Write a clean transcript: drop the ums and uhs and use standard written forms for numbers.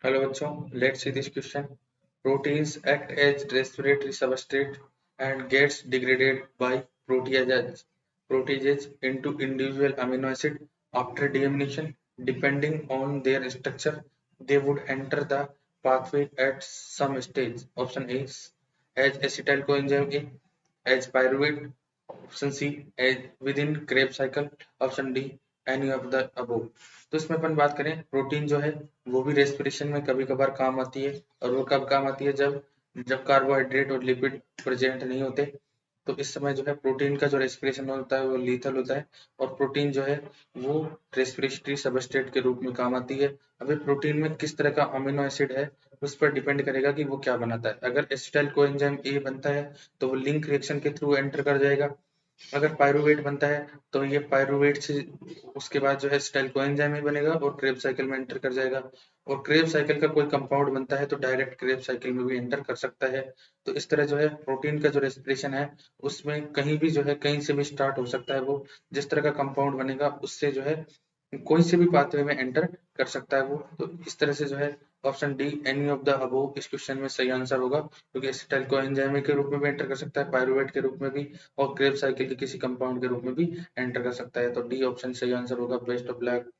Hello बच्चों, let's see this question. Proteins act as respiratory substrate and gets degraded by proteases into individual amino acid after deamination. Depending on their structure, they would enter the pathway at some stage. Option A as acetyl coenzyme A, as pyruvate. Option C as within Krebs cycle. Option D any of the above. तो इसमें अपन बात करें, protein जो है वो भी respiration में कभी कभार काम आती है। और वो कब काम आती है? जब जब कार्बोहाइड्रेट और लिपिड प्रेजेंट नहीं होते, तो इस समय जो है प्रोटीन का जो रेस्पिरेशन होता है वो लीथल होता है। और प्रोटीन जो है वो रेस्पिरेटरी सबस्ट्रेट के रूप में काम आती है। अभी प्रोटीन में किस तरह का अमीनो एसिड है उस पर डिपेंड करेगा कि वो क्या बनाता है। अगर एसिटाइल कोएंजाइम ए बनता है तो वो लिंक रिएक्शन के थ्रू एंटर कर जाएगा। अगर पायरुवेट बनता है तो ये पायरुवेट से उसके बाद जो है एसिटाइल कोएंजाइम ही बनेगा और क्रेब साइकिल में एंटर कर जाएगा। और क्रेब साइकिल का कोई कंपाउंड बनता है तो डायरेक्ट क्रेब साइकिल में भी एंटर कर सकता है। तो इस तरह जो है प्रोटीन का जो रेस्पिरेशन है उसमें कहीं भी जो है कहीं से भी स्टार्ट हो सकता है। वो जिस तरह का कंपाउंड बनेगा उससे जो है कोई से भी पाथवे में एंटर कर सकता है वो। तो इस तरह से जो है option D any of the above इस क्वेश्चन में सही आंसर होगा, क्योंकि एसिटाइल कोएंजाइम के रूप में भी एंटर कर सकता है, पायरुवेट के रूप में भी, और क्रेब साइकिल के किसी कंपाउंड के रूप में भी एंटर कर सकता है। तो डी ऑप्शन सही आंसर होगा। Best of luck.